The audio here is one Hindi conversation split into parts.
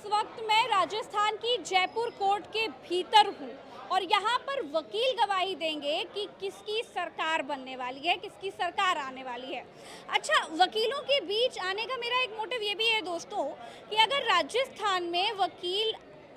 वक्त मैं राजस्थान की जयपुर कोर्ट के भीतर हूँ और यहाँ पर वकील गवाही देंगे कि किसकी सरकार बनने वाली है, किसकी सरकार आने वाली है। अच्छा, वकीलों के बीच आने का मेरा एक मोटिव ये भी है दोस्तों कि अगर राजस्थान में वकील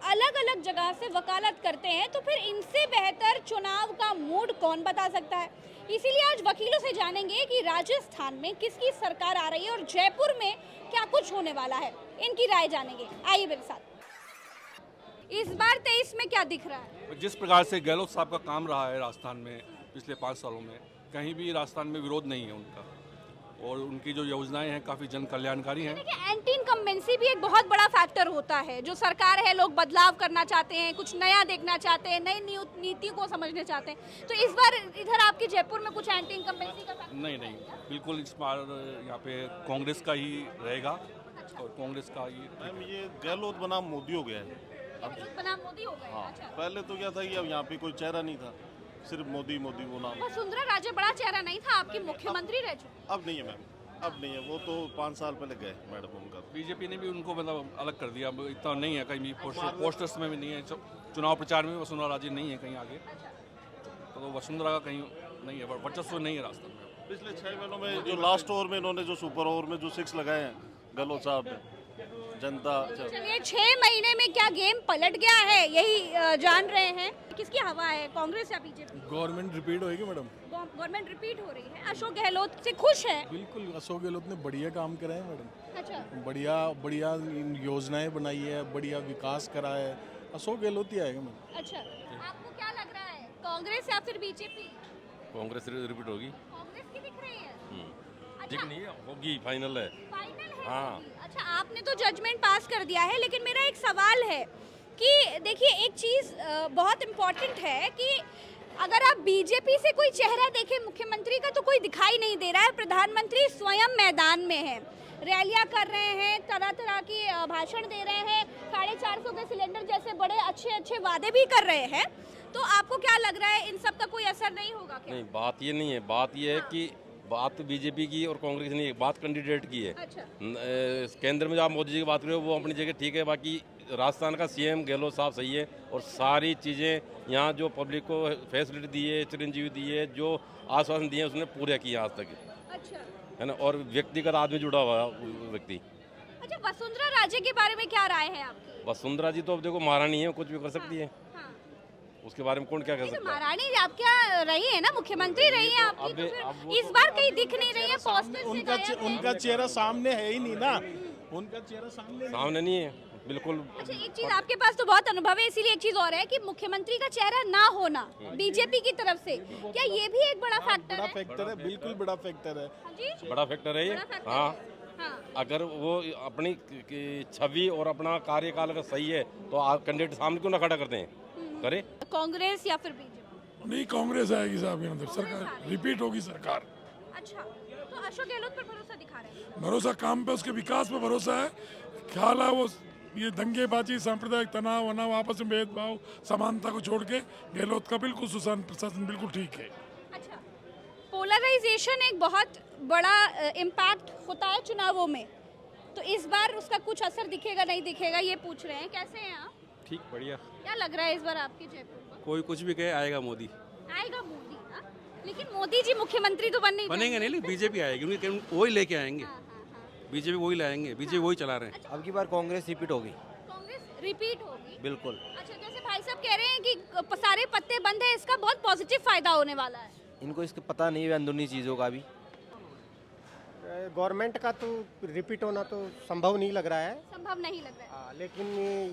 अलग अलग जगह से वकालत करते हैं तो फिर इनसे बेहतर चुनाव का मूड कौन बता सकता है। इसीलिए आज वकीलों से जानेंगे कि राजस्थान में किसकी सरकार आ रही है और जयपुर में क्या कुछ होने वाला है, इनकी राय जानेंगे। आइए मेरे साथ। इस बार 23 में क्या दिख रहा है? जिस प्रकार से गहलोत साहब का काम रहा है राजस्थान में पिछले 5 सालों में, कहीं भी राजस्थान में विरोध नहीं है उनका, और उनकी जो योजनाएं हैं काफ़ी जन कल्याणकारी हैं। देखिए, एंटी इनकम्बेंसी भी एक बहुत बड़ा फैक्टर होता है। जो सरकार है, लोग बदलाव करना चाहते हैं, कुछ नया देखना चाहते हैं, नई नीति को समझने चाहते हैं। तो इस बार इधर आपके जयपुर में कुछ एंटी इनकम्बेंसी का फैक्टर नहीं, बिल्कुल इस बार यहाँ पे कांग्रेस का ही रहेगा। अच्छा। और कांग्रेस का ही। मैम, ये गहलोत बनाम मोदी हो गया है अब। बनाम मोदी हो गए। हाँ, अच्छा। पहले तो क्या था कि अब यहाँ पे कोई चेहरा नहीं था, सिर्फ मोदी मोदी वो नाम। वसुंधरा राजे बड़ा चेहरा नहीं था, आपकी मुख्यमंत्री रह चुकी। अब नहीं है मैम, अब नहीं है। वो तो 5 साल पहले गए मैडम उनका। बीजेपी ने भी उनको मतलब अलग कर दिया, अब इतना नहीं है कहीं भी, पोस्टर्स में भी नहीं है, चुनाव प्रचार में वसुंधरा राजे नहीं है कहीं आगे। तो वसुंधरा का कहीं नहीं है, वर्चस्व नहीं है राजस्थान में। पिछले 6 महीनों में जो लास्ट ओवर में इन्होंने जो सुपर ओवर में जो 6 लगाए हैं गहलोत साहब ने, जनता चलिए, 6 महीने में क्या गेम पलट गया है, यही जान रहे हैं। किसकी हवा है, कांग्रेस या बीजेपी? गवर्नमेंट रिपीट होएगी मैडम। गवर्नमेंट रिपीट हो रही है। अशोक गहलोत से खुश है? बिल्कुल, अशोक गहलोत ने बढ़िया काम करा है मैडम। अच्छा। बढ़िया बढ़िया योजनाएं बनाई है, बढ़िया विकास करा है। अशोक गहलोत ही आएगा मैडम। अच्छा, आपको क्या लग रहा है, कांग्रेस या फिर बीजेपी? कांग्रेस रिपीट होगी। कांग्रेस की दिख रही है। ठीक अच्छा, नहीं है, होगी, फाइनल है। फाइनल है। हाँ। अच्छा, आपने तो जजमेंट पास कर दिया है, लेकिन मेरा एक सवाल है कि देखिए, एक चीज़ बहुत इम्पोर्टेंट है कि अगर आप बीजेपी से कोई चेहरा देखें मुख्यमंत्री का तो कोई दिखाई नहीं दे रहा है। प्रधानमंत्री स्वयं मैदान में है, रैलियां कर रहे हैं, तरह तरह की भाषण दे रहे हैं, 450 के सिलेंडर जैसे बड़े अच्छे अच्छे वादे भी कर रहे हैं। तो आपको क्या लग रहा है, इन सब का कोई असर नहीं होगा क्या? नहीं, बात ये नहीं है, बात ये है कि बात बीजेपी की और कांग्रेस नहीं है, बात कैंडिडेट की है। अच्छा। केंद्र में जो आप मोदी जी की बात कर रहे हो वो अपनी जगह ठीक है, बाकी राजस्थान का सीएम गहलोत साहब सही है, और सारी चीज़ें यहाँ जो पब्लिक को फैसिलिटी दी है, चिरंजीवी दी है, जो आश्वासन दिए उसने पूरे किए आज तक, अच्छा, है ना। और व्यक्तिगत आदमी जुड़ा हुआ व्यक्ति। अच्छा, वसुंधरा राजे के बारे में क्या राय है आपकी? वसुंधरा जी तो अब देखो महारानी है, कुछ भी कर सकती है, हाँ। उसके बारे में कौन क्या कर तो सकता है। महारानी आप क्या रही है ना, मुख्यमंत्री रही है आपकी, तो फिर इस बार कहीं दिख नहीं रही है, पोस्टर से गायब है। उनका चेहरा सामने है ही नहीं ना, उनका चेहरा सामने नहीं है, बिल्कुल। अच्छा, एक चीज, आपके पास तो बहुत अनुभव है, इसीलिए एक चीज और है कि मुख्यमंत्री का चेहरा ना होना बीजेपी की तरफ से, क्या ये भी एक बड़ा फैक्टर बड़ा है? फैक्टर है, बिल्कुल बड़ा फैक्टर है। हाँ जी, बड़ा फैक्टर है ये। बड़ा फैक्टर हाँ, है। हाँ। अगर वो अपनी छवि और अपना कार्यकाल अगर सही है तो कैंडिडेट सामने क्यों ना खड़ा करते हैं, करे। कांग्रेस या फिर बीजेपी? नहीं, कांग्रेस आएगी साहब, यहाँ तक सरकार रिपीट होगी सरकार। अच्छा, तो अशोक गहलोत पर भरोसा दिखा रहे हैं? भरोसा काम पे, उसके विकास पे भरोसा है। ख्याल है वो ये दंगेबाजी, सांप्रदायिक तनाव वनाव, आपस में भेदभाव, समानता को छोड़ के गहलोत का बिल्कुल सुशासन प्रशासन बिल्कुल ठीक है। अच्छा, पोलराइजेशन एक बहुत बड़ा इम्पैक्ट होता है चुनावों में, तो इस बार उसका कुछ असर दिखेगा नहीं दिखेगा, ये पूछ रहे हैं। कैसे हैं आप? ठीक, बढ़िया। क्या लग रहा है इस बार आपके जयपुर में? कोई कुछ भी कहे, आएगा मोदी। आएगा मोदी ना, लेकिन मोदी जी मुख्यमंत्री तो बनेंगे नहीं, बीजेपी आएगी, उनके वही लेके आएंगे। हाँ। बीजेपी वही लाएंगे, बीजेपी वही चला रहे हैं। अब की बार कांग्रेस रिपीट होगी। कांग्रेस रिपीट होगी? बिल्कुल। अच्छा, जैसे भाई साहब कह रहे हैं कि सारे पत्ते बंद है, इसका बहुत पॉजिटिव फायदा होने वाला है। इनको इसका पता नहीं है अंदरूनी चीज़ों का भी। गवर्नमेंट का तो रिपीट होना तो संभव नहीं लग रहा है। संभव नहीं लग रहा है। लेकिन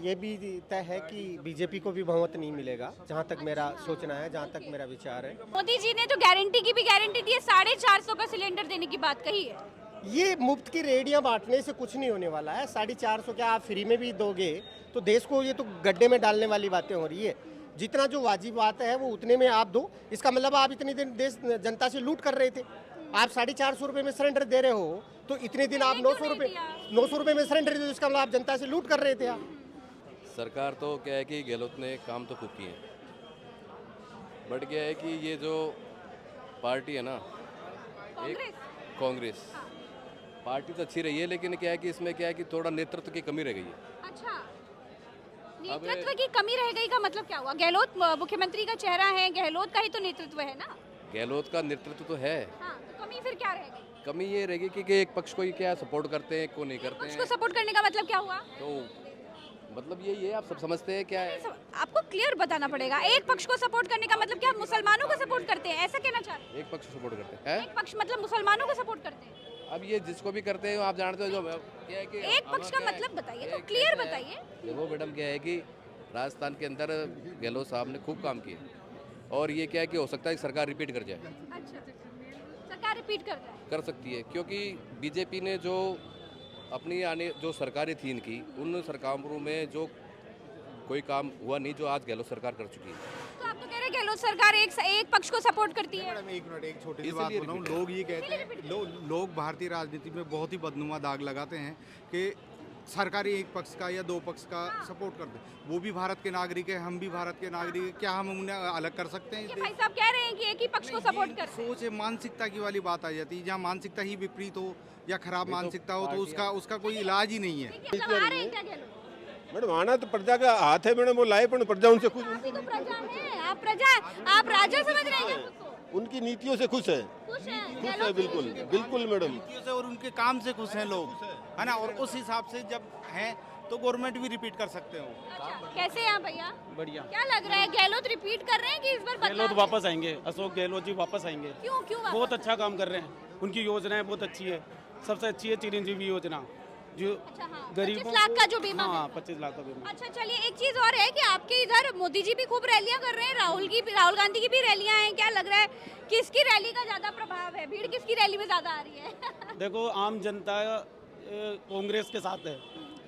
ये भी तय है कि बीजेपी को भी बहुमत नहीं मिलेगा, जहाँ तक मेरा सोचना है, जहाँ तक मेरा विचार है। मोदी जी ने तो गारंटी की भी गारंटी दी है, 450 का सिलेंडर देने की बात कही है। ये मुफ्त की रेडियां बांटने से कुछ नहीं होने वाला है। 450 क्या आप फ्री में भी दोगे तो देश को ये तो गड्ढे में डालने वाली बातें हो रही है। जितना जो वाजिब बात है वो उतने में आप दो। इसका मतलब आप इतने दिन देश जनता से लूट कर रहे थे। आप 450 रुपये में सिलेंडर दे रहे हो तो इतने दिन आप 900 रुपये में सिलेंडर दे, इसका मतलब आप जनता से लूट कर रहे थे। आप सरकार तो क्या है कि गहलोत ने काम तो खूब किए, बट क्या है कि ये जो पार्टी है ना, एक कांग्रेस पार्टी तो अच्छी रही है, लेकिन क्या है कि इसमें क्या है कि थोड़ा नेतृत्व की कमी रह गई है। अच्छा, नेतृत्व की कमी रह गई का मतलब क्या हुआ? गहलोत मुख्यमंत्री का चेहरा है, गहलोत का ही तो नेतृत्व है ना। गहलोत का नेतृत्व तो है, हाँ, तो कमी फिर क्या रह गई? कमी ये रहेगी कि एक पक्ष को ही क्या सपोर्ट करते हैं, को नहीं करते पक्ष को हैं। सपोर्ट करने का मतलब क्या हुआ? तो मतलब यही है, आप सब समझते हैं क्या है। आपको क्लियर बताना पड़ेगा। एक पक्ष को सपोर्ट करने का मतलब क्या? मुसलमानों को सपोर्ट करते हैं, ऐसा कहना चाह रहे हैं? एक पक्ष को सपोर्ट करते हैं। एक पक्ष मतलब मुसलमानों को सपोर्ट करते हैं। अब ये जिसको भी करते हैं आप जानते हो, जो क्या है कि एक पक्ष का मतलब बताइए, तो क्लियर बताइए। देखो मैडम, क्या है कि राजस्थान के अंदर गहलोत साहब ने खूब काम किया और ये क्या है कि हो सकता है कि सरकार रिपीट कर जाए। अच्छा, सरकार रिपीट कर जाए, कर सकती है, क्योंकि बीजेपी ने जो अपनी आने जो सरकारें थी इनकी, उन सरकारों में जो कोई काम हुआ नहीं जो आज गहलोत सरकार कर चुकी है। तो आप तो कह रहे हैं गहलोत सरकार एक पक्ष को सपोर्ट करती है। मैडम एक मिनट, एक छोटी सी बात बोल रहा हूँ। लोग ये कहते हैं, लोग भारतीय राजनीति में बहुत ही बदनुमा दाग लगाते हैं कि सरकारी एक पक्ष का या दो पक्ष का सपोर्ट करते हैं। वो भी भारत के नागरिक है, हम भी भारत के नागरिक हैं, क्या हम उन्हें अलग कर सकते हैं? ये भाई साहब कह रहे हैं कि एक ही पक्ष को सपोर्ट कर। सोच है, मानसिकता की वाली बात आ जाती है। जहाँ मानसिकता ही विपरीत हो या खराब मानसिकता हो तो उसका कोई इलाज ही नहीं है। मतलब आ रहे हैं क्या गहलोत? मैडम आना तो प्रजा का हाथ है मैडम, वो लाए पर प्रजा उनसे खुश, आप ही तो प्रजा हैं, आप राजा समझ रहे हैं क्या खुद को? उनकी नीतियों से खुश है, खुश हैं, खुश है, गहलोत बिल्कुल बिल्कुल मैडम। नीतियों से और उनके काम से खुश हैं लोग, है ना। और उस हिसाब से जब हैं तो गवर्नमेंट भी रिपीट कर सकते हो। अच्छा, कैसे हैं आप भैया? बढ़िया। क्या लग रहा है, गहलोत रिपीट कर रहे हैं कि इस बार गहलोत बदलाव है? वापस आएंगे, अशोक गहलोत जी वापस आएंगे। क्यों वापस? बहुत अच्छा काम कर रहे हैं, उनकी योजनाएं बहुत अच्छी है। सबसे अच्छी है चिरंजीवी योजना, जो अच्छा, हाँ, गरीबों 25 लाख का जो बीमा है। हाँ 25 लाख का बीमा। अच्छा चलिए, एक चीज और है कि आपके इधर मोदी जी भी खूब रैलियां कर रहे हैं, राहुल गांधी की भी रैलियां हैं। क्या लग रहा है किसकी रैली का ज्यादा प्रभाव है, भीड़ किसकी रैली में ज्यादा आ रही है? देखो आम जनता कांग्रेस के साथ है,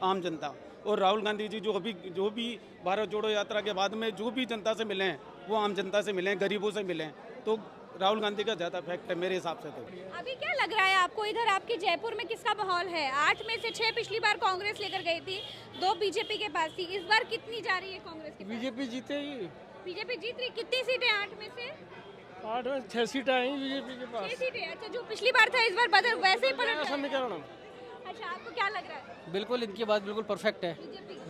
आम जनता। और राहुल गांधी जी जो भी भारत जोड़ो यात्रा के बाद में जो भी जनता से मिले हैं वो आम जनता से मिले हैं, गरीबों से मिले हैं। तो राहुल गांधी का ज़्यादा इफेक्ट है मेरे हिसाब से। तो अभी क्या लग रहा है आपको, इधर आपके जयपुर में किसका माहौल है? 8 में से 6 पिछली बार कांग्रेस लेकर गई थी, 2 बीजेपी के पास थी। इस बार कितनी जा रही है कांग्रेस की? बीजेपी जीतेगी। बीजेपी जीत रही। कितनी सीटें 8 में से? 8 में 6 सीटें आई बीजेपी के 6 सीटें। अच्छा, जो पिछली बार था इस बार बदल वैसे ही पलट गया। समीकरण। अच्छा, आपको क्या लग रहा है? बिल्कुल इनकी बात बिल्कुल परफेक्ट है,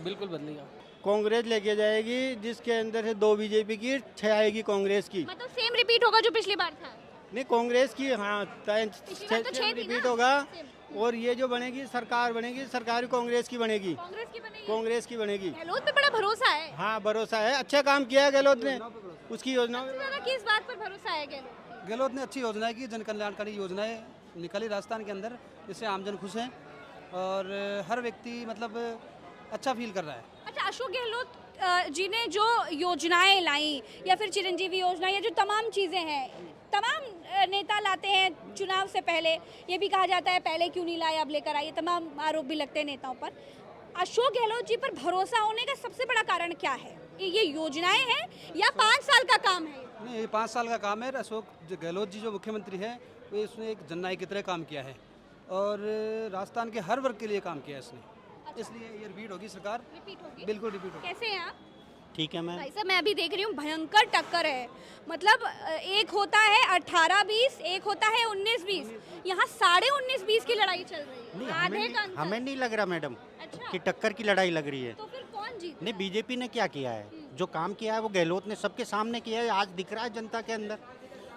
बिल्कुल बदलेगा। कांग्रेस लेके जाएगी, जिसके अंदर से 2 बीजेपी की, 6 आएगी कांग्रेस की। मतलब सेम रिपीट होगा जो पिछली बार था? नहीं, कांग्रेस की हाँ पिछली बार तो 6 थी रिपीट ना? होगा। और ये जो बनेगी सरकार बनेगी, सरकार कांग्रेस की बनेगी। कांग्रेस की बनेगी। गहलोत पे बड़ा भरोसा है। हाँ भरोसा है, अच्छा काम किया है गहलोत ने, उसकी योजना। किस बात पर भरोसा है गहलोत? गहलोत ने अच्छी योजनाएं की, जन कल्याणकारी योजनाएं निकाली राजस्थान के अंदर, जिससे आमजन खुश हैं और हर व्यक्ति मतलब अच्छा फील कर रहा है। अच्छा, अशोक गहलोत जी ने जो योजनाएं लाई या फिर चिरंजीवी योजना या जो तमाम चीज़ें हैं, तमाम नेता लाते हैं चुनाव से पहले। ये भी कहा जाता है पहले क्यों नहीं लाए, अब लेकर आइए, तमाम आरोप भी लगते हैं नेताओं पर। अशोक गहलोत जी पर भरोसा होने का सबसे बड़ा कारण क्या है? ये योजनाएं हैं या 5 साल का काम है? नहीं, ये 5 साल का काम है। अशोक गहलोत जी जो मुख्यमंत्री है, वो इसने एक जननायक की तरह काम किया है और राजस्थान के हर वर्ग के लिए काम किया है इसने। इसलिए ये रिपीट होगी सरकार, रिपीट होगी, बिल्कुल रिपीट होगी। कैसे हैं आप? ठीक है मैम। भाई साहब, मैं अभी देख रही हूँ भयंकर टक्कर है। मतलब एक होता है 18-20, एक होता है 19-20। यहाँ 19.5-20 की लड़ाई चल रही है, आधे का अंतर। हमें नहीं लग रहा मैडम अच्छा, कि टक्कर की लड़ाई लग रही है। तो फिर कौन जीत? नहीं, बीजेपी ने क्या किया है, जो काम किया है वो गहलोत ने सबके सामने किया है, आज दिख रहा है जनता के अंदर।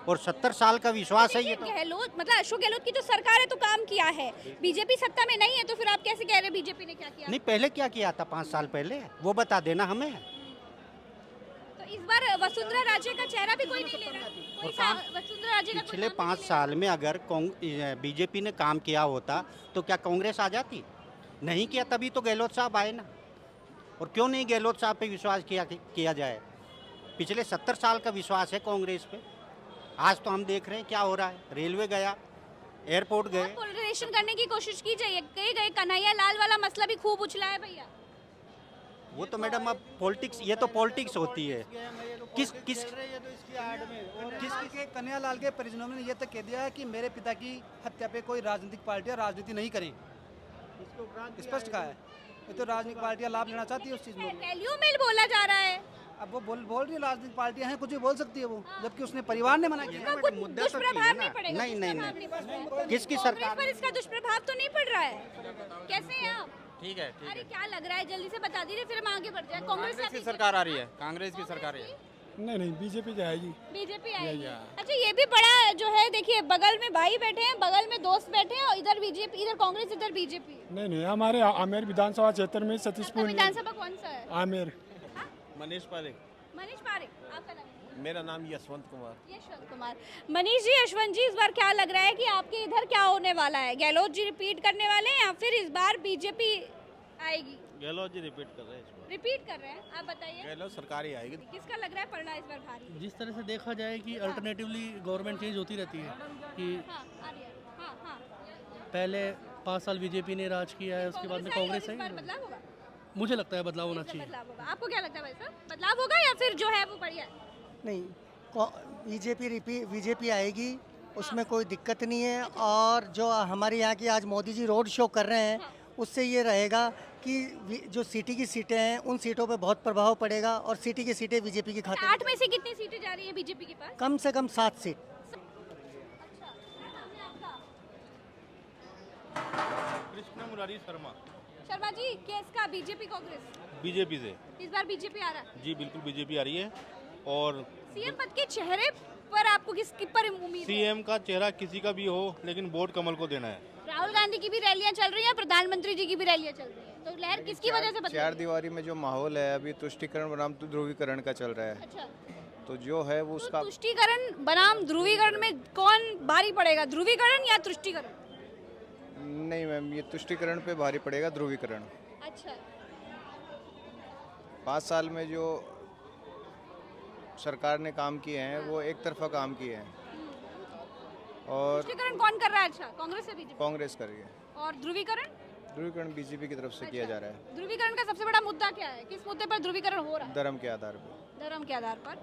और 70 साल का विश्वास है ये तो। गहलोत मतलब अशोक गहलोत की जो सरकार है तो काम किया है, बीजेपी सत्ता में नहीं है, तो फिर आप कैसे कह रहे हैं बीजेपी ने क्या किया? नहीं, पहले क्या किया था 5 साल पहले, वो बता देना हमें। तो इस बार वसुंधरा राजे का चेहरा भी कोई नहीं ले रहा। वसुंधरा राजे का पिछले 5 साल में अगर बीजेपी ने काम किया होता तो क्या कांग्रेस आ जाती? नहीं किया, तभी तो गहलोत साहब आए ना। और क्यों नहीं गहलोत साहब पे विश्वास किया जाए? पिछले 70 साल का विश्वास है कांग्रेस पे। आज तो हम देख रहे हैं क्या हो रहा है। रेलवे गया, एयरपोर्ट गए। पोलराइजेशन करने की कोशिश की जाए, गए कन्हैया लाल वाला मसला भी खूब उछला है भैया। वो तो मैडम अब पॉलिटिक्स, ये तो पॉलिटिक्स होती है। किस कन्हैया लाल के परिजनों ने ये तक कह दिया है कि मेरे पिता की हत्या पे कोई राजनीतिक पार्टियां राजनीति नहीं करें, स्पष्ट कहा है। ये तो राजनीतिक पार्टियां लाभ लेना चाहती है उस चीज में। रैलियों में बोला जा रहा है। अब वो बोल रही है राजनीतिक पार्टियां हैं, कुछ भी बोल सकती है वो, जबकि उसने परिवार ने मना किया। कुछ दुष्प्रभाव नहीं पड़ेगा? नहीं, दुष्प्रभाव नहीं पड़ेगा। किसकी कांग्रेस सरकार पर इसका दुष्प्रभाव तो नहीं पड़ रहा है? कैसे हैं आप? ठीक है ठीक अरे है। क्या लग रहा है, जल्दी से बता दीजिए फिर हम आगे बढ़ जाए। कांग्रेस कांग्रेस की सरकार आ रही है, कांग्रेस की सरकार है। नहीं नहीं बीजेपी जाएगी। बीजेपी आएगी। अच्छा, ये भी बड़ा जो है, देखिए बगल में भाई बैठे हैं, बगल में दोस्त बैठे हैं, और इधर बीजेपी, इधर कांग्रेस, इधर बीजेपी। नहीं नहीं, हमारे आमेर विधानसभा क्षेत्र में सतीशपुर विधानसभा कौन सा है? आमेर। मनीष पारेख। मनीष पारेख, आपका नाम? मेरा नाम यशवंत कुमार। यशवंत कुमार। मनीष जी, यशवंत जी, इस बार क्या लग रहा है कि आपके इधर क्या होने वाला है? गहलोत जी रिपीट करने वाले हैं या फिर इस बार बीजेपी आएगी? गहलोत जी रिपीट कर रहे हैं इस बार। रिपीट कर रहे हैं, आप बताइए। गहलोत सरकार ही आएगी। किसका लग रहा है पड़ रहा है इस बार भारी? जिस तरह से देखा जाए कि अल्टरनेटिवली गवर्नमेंट चेंज होती रहती है कि हाँ, आ रही है। हाँ, हाँ। पहले 5 साल बीजेपी ने राज किया है, उसके बाद में कांग्रेस इस बार आई। बदलाव होगा? मुझे लगता है बदलाव होना इससे चाहिए। बदलाव होगा। आपको क्या लगता है भाई साहब, बदलाव होगा या फिर जो है वो बढ़िया है? नहीं, बीजेपी आएगी, उसमें कोई दिक्कत नहीं है। और जो हमारे यहाँ की आज मोदी जी रोड शो कर रहे हैं, उससे ये रहेगा कि जो सिटी की सीटें हैं उन सीटों पे बहुत प्रभाव पड़ेगा और सिटी की सीटें बीजेपी की खाते 8 में से कितनी सीटें जा रही है बीजेपी के पास? कम से कम 7 सीट। कृष्ण मुरारी शर्मा। शर्मा जी, किसका? बीजेपी कांग्रेस? बीजेपी से। इस बार बीजेपी आ रहा है? जी बिल्कुल बीजेपी आ रही है। और सीएम पद के चेहरे पर आपको किसकी पर उम्मीद है? सीएम का चेहरा किसी का भी हो, लेकिन वोट कमल को देना है। राहुल गांधी की भी रैलियां चल रही हैं, प्रधानमंत्री जी की भी रैलियां चल रही हैं, तो लहर किसकी वजह से बदल? चार दीवारी में जो माहौल है अभी तुष्टिकरण बनाम ध्रुवीकरण का चल रहा है। अच्छा, तो जो है वो उसका तुष्टीकरण बनाम ध्रुवीकरण में कौन भारी पड़ेगा, ध्रुवीकरण या तुष्टीकरण? नहीं मैम, ये तुष्टिकरण पे भारी पड़ेगा ध्रुवीकरण। अच्छा, 5 साल में जो सरकार ने काम किए हैं वो एक तरफा काम किए हैं और तुष्टीकरण कौन कर रहा है? अच्छा, कांग्रेस से बीजेपी? कांग्रेस कर रही है। और ध्रुवीकरण? ध्रुवीकरण बीजेपी की तरफ से किया जा रहा है। ध्रुवीकरण का सबसे बड़ा मुद्दा क्या है? किस मुद्दे पर ध्रुवीकरण हो रहा है? धर्म के आधार पर। धर्म के आधार पर,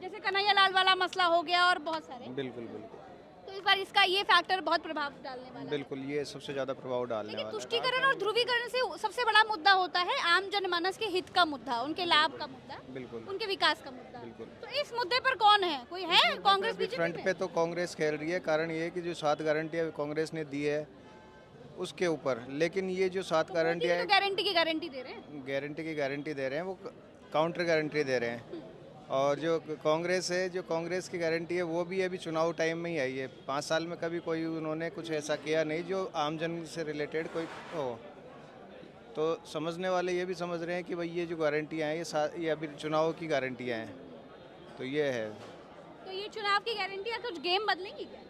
जैसे कन्हैया लाल वाला मसला हो गया और बहुत सारे। बिल्कुल बिल्कुल। तो इस बार इसका ये फैक्टर बहुत प्रभाव डालने वाला है। बिल्कुल, ये सबसे ज्यादा प्रभाव डालने लेकिन वाला है। तुष्टीकरण और ध्रुवीकरण से सबसे बड़ा मुद्दा होता है आम जनमानस के हित का मुद्दा, उनके लाभ का मुद्दा, बिल्कुल उनके विकास का मुद्दा। बिल्कुल। तो इस मुद्दे पर कौन है? कोई है कांग्रेस बीजेपी फ्रंट में? पे तो कांग्रेस खेल रही है। कारण ये है कि जो 7 गारंटियां कांग्रेस ने दी है उसके ऊपर, लेकिन ये जो 7 गारंटियां तो गारंटी की गारंटी दे रहे हैं, गारंटी की गारंटी दे रहे हैं, वो काउंटर गारंटी दे रहे हैं। और जो कांग्रेस है, जो कांग्रेस की गारंटी है वो भी अभी चुनाव टाइम में ही आई है। 5 साल में कभी कोई उन्होंने कुछ ऐसा किया नहीं जो आमजन से रिलेटेड कोई हो। तो समझने वाले ये भी समझ रहे हैं कि भाई ये जो गारंटियाँ हैं ये अभी चुनाव की गारंटियाँ हैं। तो ये है। तो ये चुनाव की गारंटियां कुछ गेम बदलेंगी क्या?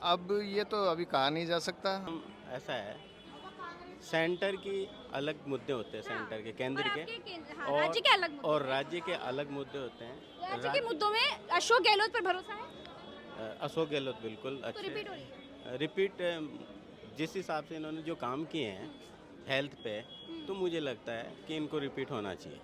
अब ये तो अभी कहा नहीं जा सकता। ऐसा है, सेंटर की अलग मुद्दे होते हैं, सेंटर के केंद्र के, हाँ, राज्य के अलग मुद्दे और राज्य के अलग मुद्दे होते हैं। राज्य के मुद्दों में अशोक गहलोत पर भरोसा है? अशोक गहलोत बिल्कुल तो अच्छे। रिपीट हो रही है? रिपीट जिस हिसाब से इन्होंने जो काम किए हैं हेल्थ पे, तो मुझे लगता है कि इनको रिपीट होना चाहिए।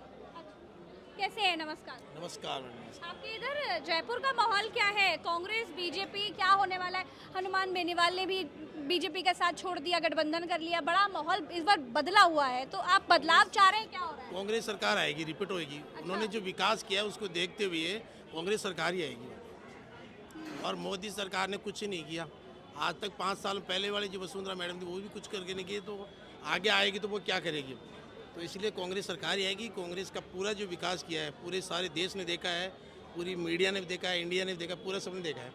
कैसे है? नमस्कार। नमस्कार। आपके इधर जयपुर का माहौल क्या है? कांग्रेस बीजेपी क्या होने वाला है? हनुमान बेनीवाल ने भी बीजेपी के साथ छोड़ दिया, गठबंधन कर लिया, बड़ा माहौल इस बार बदला हुआ है, तो आप बदलाव चाह रहे हैं? क्या हो रहा है? कांग्रेस सरकार आएगी, रिपीट होएगी। उन्होंने जो विकास किया है उसको देखते हुए कांग्रेस सरकार ही आएगी। और मोदी सरकार ने कुछ नहीं किया आज तक। 5 साल पहले वाली जो वसुंधरा मैडम थी वो भी कुछ करके नहीं किए, तो आगे आएगी तो वो क्या करेगी? तो इसलिए कांग्रेस सरकार ही आएगी। कांग्रेस का पूरा जो विकास किया है पूरे सारे देश ने देखा है, पूरी मीडिया ने देखा है, इंडिया ने देखा, पूरा सबने देखा है।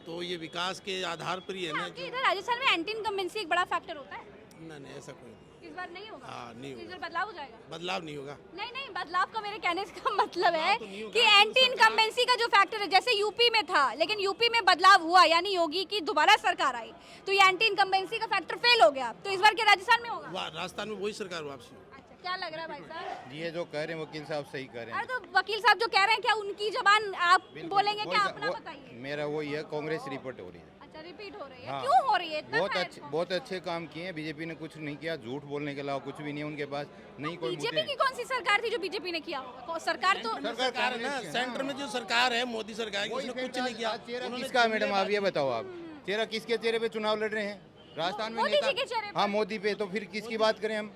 तो ये विकास के आधार पर ही है ना। आपके इधर राजस्थान में एंटी इनकम्बेंसी एक बड़ा फैक्टर होता है? नहीं, ऐसा कोई नहीं। इस बार नहीं होगा? हाँ, नहीं इस होगा। बार बदलाव हो जाएगा? बदलाव नहीं होगा। नहीं, बदलाव का मेरे कहने का मतलब है कि एंटी इनकम्बेंसी का जो फैक्टर है, जैसे यूपी में था, लेकिन यूपी में बदलाव हुआ, यानी योगी की दोबारा सरकार आई, तो ये एंटी इनकम्बेंसी का फैक्टर फेल हो गया। तो इस बार क्या राजस्थान में होगा? राजस्थान में वही सरकार वापसी। क्या लग रहा है भाई साहब? ये जो कह रहे हैं वकील साहब सही कह रहे हैं। अरे तो वकील साहब जो कह रहे हैं, क्या उनकी जबान आप बोलेंगे? क्या अपना बताइए। मेरा वही है, कांग्रेस रिपोर्ट हो रही है। अच्छा, रिपीट हो रही है। हाँ। क्यों हो रही है? इतना बहुत अच्छे काम किए हैं। बीजेपी ने कुछ नहीं किया, झूठ बोलने के अलावा कुछ भी नहीं है उनके पास। नहीं कोई बीजेपी की कौन सी सरकार थी जो बीजेपी ने किया होगा? सरकार तो सरकार है ना, सेंटर में जो सरकार है मोदी सरकार, उसने कुछ नहीं किया। किसका मैडम आप ये बताओ, आप चेहरा किसके चेहरे पे चुनाव लड़ रहे हैं? राजस्थान में मोदी जी के चेहरे पे। हाँ, मोदी पे। तो फिर किसकी बात करें हम?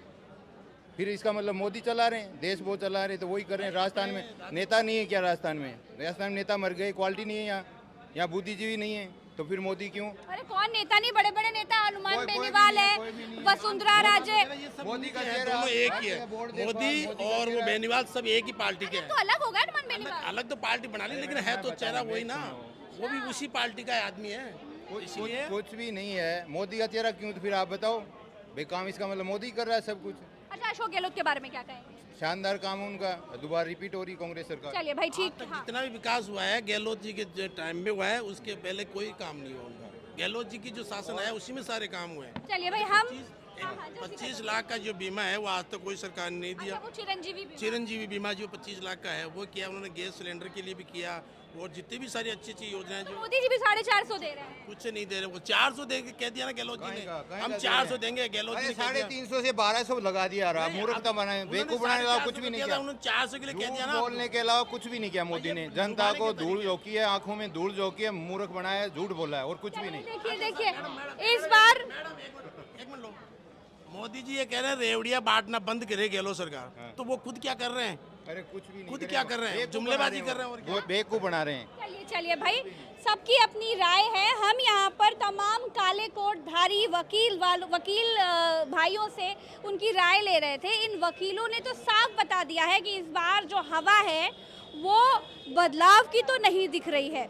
फिर इसका मतलब मोदी चला रहे हैं, देश वो चला रहे हैं, तो वही कर रहे हैं। राजस्थान में नेता नहीं है क्या? राजस्थान में नेता मर गए, क्वालिटी नहीं है यहाँ बुद्धिजीवी नहीं है, तो फिर मोदी क्यों? अरे कौन नेता नहीं, बड़े बड़े नेता, हनुमान बेनीवाल है, वसुंधरा राजे, मोदी का दोनों एक ही है। मोदी और वो बेनीवाल सब एक ही पार्टी के हैं। तो अलग होगा हनुमान बेनीवाल। अलग तो पार्टी बना ली, लेकिन है तो चेहरा वही ना, वो भी उसी पार्टी का आदमी है। इसलिए कुछ भी नहीं है। मोदी का चेहरा क्यों? तो फिर आप बताओ, बेकाम इसका मतलब मोदी कर रहा है सब कुछ। अच्छा, अशोक गहलोत के बारे में क्या कहेंगे? शानदार काम उनका, दोबारा रिपीट हो रही कांग्रेस सरकार। चलिए भाई ठीक। हाँ। जितना भी विकास हुआ है गहलोत जी के टाइम में हुआ है, उसके पहले कोई काम नहीं हुआ उनका। गहलोत जी की जो शासन है उसी में सारे काम हुए हैं। चलिए भाई हम 25 लाख का जो बीमा है वो आज तक कोई सरकार ने नहीं दिया। वो चिरंजीवी बीमा जो 25 लाख का है वो किया उन्होंने, गैस सिलेंडर के लिए भी किया, और जितनी भी सारी अच्छी अच्छी योजनाएं जो मोदी जी भी 450 दे रहे हैं। कुछ नहीं दे रहे, वो 400 दे के कह दिया ना गहलोत जी ने, हम 400 देंगे। गहलोत जी ने 350 से 1200 लगा दिया रहा, मूर्खता बनाए, बेवकूफ बनाने के अलावा कुछ भी नहीं किया। उन्होंने 400 के लिए कह दिया ना, बोलने के अलावा कुछ भी नहीं किया मोदी ने। जनता को धूल झोंकी है, आंखों में धूल झोंकी है, मूर्ख बनाया, झूठ बोला है, और कुछ भी नहीं। देखिए इस बार एक मिनट लो, मोदी जी ये कह रहे हैं रेवड़िया बांटना बंद करे गहलोत सरकार, तो वो खुद क्या कर रहे हैं? अरे कुछ भी नहीं, खुद क्या कर रहे हैं? जुमलेबाजी कर रहे हैं और वो बेवकूफ बना रहे हैं। चलिए चलिए भाई, सबकी अपनी राय है। हम यहाँ पर तमाम काले कोटधारी वकील भाइयों से उनकी राय ले रहे थे। इन वकीलों ने तो साफ बता दिया है कि इस बार जो हवा है वो बदलाव की तो नहीं दिख रही है।